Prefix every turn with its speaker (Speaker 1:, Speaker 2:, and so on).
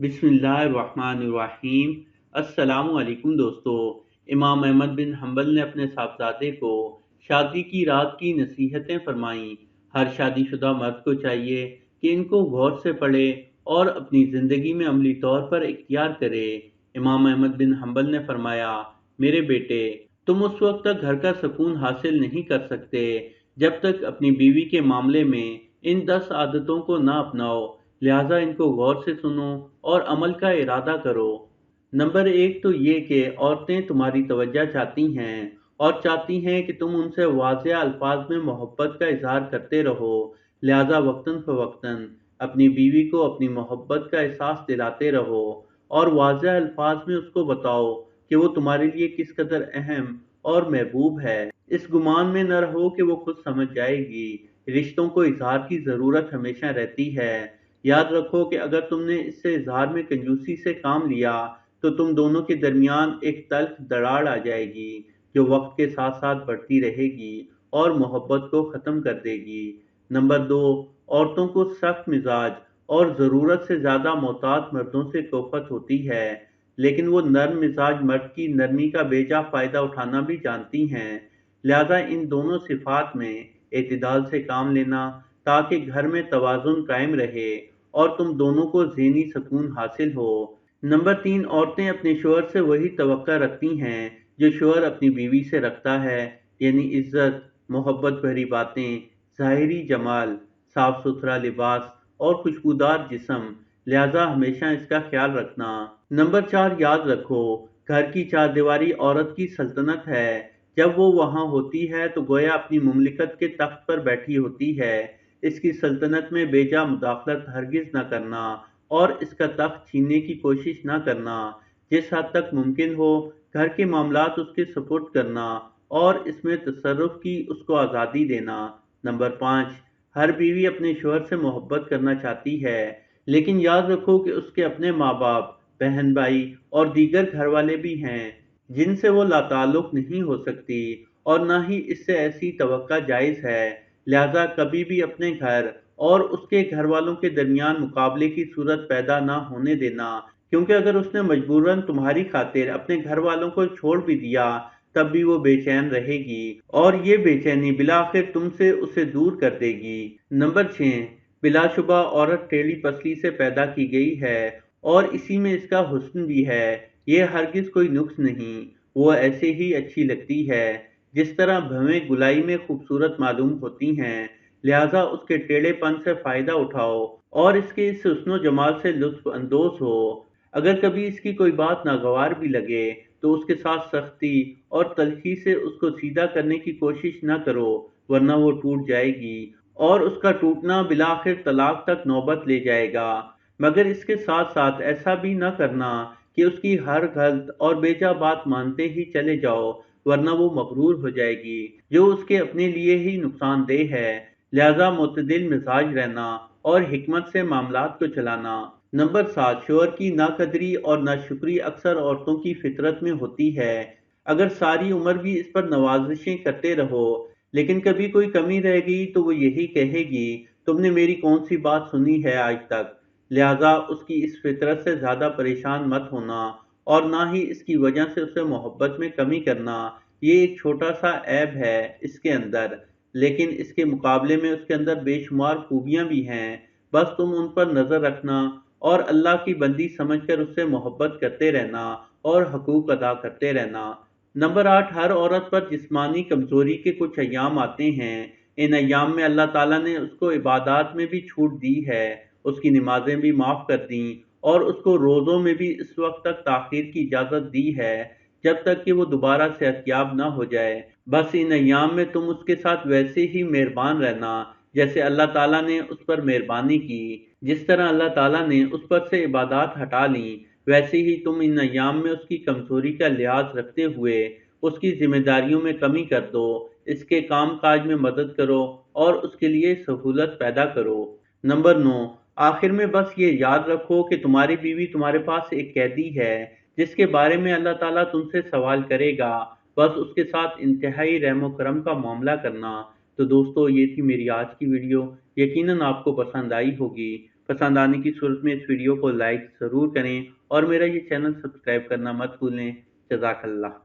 Speaker 1: बिस्मिल्लाहिर्रहमानिर्रहीम। अस्सलाम वालेकुम दोस्तों। इमाम अहमद बिन हम्बल ने अपने साहबजादे को शादी की रात की नसीहतें फरमाईं। हर शादीशुदा मर्द को चाहिए कि इनको गौर से पढ़े और अपनी ज़िंदगी में अमली तौर पर इख्तियार करे। इमाम अहमद बिन हम्बल ने फरमाया, मेरे बेटे, तुम उस वक्त तक घर का सुकून हासिल नहीं कर सकते जब तक अपनी बीवी के मामले में इन 10 आदतों को ना अपनाओ। लिहाजा इनको गौर से सुनो और अमल का इरादा करो। नंबर एक तो ये कि औरतें तुम्हारी तवज्जो चाहती हैं और चाहती हैं कि तुम उनसे वाज़ेह अल्फाज में मोहब्बत का इजहार करते रहो। लिहाजा वक्तन फ़वक्तन अपनी बीवी को अपनी मोहब्बत का एहसास दिलाते रहो और वाज़ेह अल्फाज में उसको बताओ कि वो तुम्हारे लिए किस कदर अहम और महबूब है। इस गुमान में न रहो कि वो खुद समझ जाएगी। रिश्तों को इजहार की ज़रूरत हमेशा रहती है। याद रखो कि अगर तुमने इससे इजहार में कंजूसी से काम लिया तो तुम दोनों के दरमियान एक तल्ख दरार आ जाएगी जो वक्त के साथ साथ बढ़ती रहेगी और मोहब्बत को ख़त्म कर देगी। नंबर दो, औरतों को सख्त मिजाज और ज़रूरत से ज़्यादा मोहतात मर्दों से कोफत होती है, लेकिन वो नर्म मिजाज मर्द की नरमी का बेजा फ़ायदा उठाना भी जानती हैं। लिहाजा इन दोनों सिफात में एतदाल से काम लेना ताकि घर में तवाज़ुन कायम रहे और तुम दोनों को ज़हनी सुकून हासिल हो। नंबर तीन, औरतें अपने शोहर से वही तवक्का रखती हैं जो शोहर अपनी बीवी से रखता है, यानी इज्जत, मोहब्बत भरी बातें, ज़ाहिरी जमाल, साफ सुथरा लिबास और खुशबूदार जिस्म। लिहाजा हमेशा इसका ख्याल रखना। नंबर चार, याद रखो, घर की चारदीवारी औरत की सल्तनत है। जब वो वहाँ होती है तो गोया अपनी मुमलिकत के तख्त पर बैठी होती है। इसकी सल्तनत में बेजा मुदाखलत हरगिज न करना और इसका तख्त छीनने की कोशिश न करना। जिस हद तक मुमकिन हो घर के मामलात उसके सुपुर्द करना और इसमें तसर्रुफ की उसको आज़ादी देना। नंबर पाँच, हर बीवी अपने शोहर से मोहब्बत करना चाहती है, लेकिन याद रखो कि उसके अपने माँ बाप, बहन भाई और दीगर घर वाले भी हैं जिनसे वो लाताल्लुक़ नहीं हो सकती और न ही इससे ऐसी तवक्का जायज़ है। लिहाजा कभी भी अपने घर और उसके घर वालों के दरमियान मुकाबले की सूरत पैदा ना होने देना, क्योंकि अगर उसने मजबूरन तुम्हारी खातिर अपने घर वालों को छोड़ भी दिया तब भी वो बेचैन रहेगी और ये बेचैनी बिलाखिर तुमसे उसे दूर कर देगी। नंबर 6, बिलाशुबा औरत टेढ़ी पसली से पैदा की गई है और इसी में इसका हुस्न भी है। ये हरगिज कोई नुक्स नहीं, वो ऐसे ही अच्छी लगती है जिस तरह भवें गुलाई में खूबसूरत मालूम होती हैं। लिहाजा उसके टेढ़ेपन से फ़ायदा उठाओ और इसके इस हुस्न जमाल से लुत्फ अंदोज़ हो। अगर कभी इसकी कोई बात नागवार भी लगे तो उसके साथ सख्ती और तल्खी से उसको सीधा करने की कोशिश न करो, वरना वो टूट जाएगी और उसका टूटना बिलाखिर तलाक तक नौबत ले जाएगा। मगर इसके साथ साथ ऐसा भी न करना कि उसकी हर गलत और बेजा बात मानते ही चले जाओ, वरना वो मगरूर हो जाएगी जो उसके अपने लिए ही नुकसानदेह है। लिहाजा मुतदिल मिजाज रहना और हिकमत से मामलात को चलाना। नंबर 7, शोहर की नाकदरी और नाशुक्री अक्सर औरतों की फितरत में होती है। अगर सारी उम्र भी इस पर नवाजिशें करते रहो लेकिन कभी कोई कमी रह गई तो वो यही कहेगी, तुमने मेरी कौन सी बात सुनी है आज तक। लिहाजा उसकी इस फितरत से ज़्यादा परेशान मत होना और ना ही इसकी वजह से उसे मोहब्बत में कमी करना। ये एक छोटा सा ऐब है इसके अंदर, लेकिन इसके मुकाबले में उसके अंदर बेशुमार खूबियाँ भी हैं। बस तुम उन पर नज़र रखना और अल्लाह की बंदी समझकर उससे मोहब्बत करते रहना और हकूक़ अदा करते रहना। नंबर 8, हर औरत पर जिस्मानी कमज़ोरी के कुछ अय्याम आते हैं। इन अय्याम में अल्लाह ताला ने उसको इबादत में भी छूट दी है, उसकी नमाजें भी माफ़ कर दी और उसको रोज़ों में भी इस वक्त तक ताख़ीर की इजाज़त दी है जब तक कि वो दोबारा सेहतयाब न हो जाए। बस इन अय्याम में तुम उसके साथ वैसे ही मेहरबान रहना जैसे अल्लाह ताला ने उस पर मेहरबानी की। जिस तरह अल्लाह ताला ने उस पर से इबादत हटा ली, वैसे ही तुम इन अय्याम में उसकी कमज़ोरी का लिहाज रखते हुए उसकी जिम्मेदारियों में कमी कर दो, इसके काम काज में मदद करो और उसके लिए सहूलत पैदा करो। नंबर 9, आखिर में बस ये याद रखो कि तुम्हारी बीवी तुम्हारे पास एक कैदी है जिसके बारे में अल्लाह ताला तुमसे सवाल करेगा। बस उसके साथ इंतहाई रहम करम का मामला करना। तो दोस्तों, ये थी मेरी आज की वीडियो। यकीनन आपको पसंद आई होगी। پسند آنے کی صورت میں اس ویڈیو کو لائک ضرور کریں اور میرا یہ چینل سبسکرائب کرنا مت بھولیں۔ جزاک اللہ۔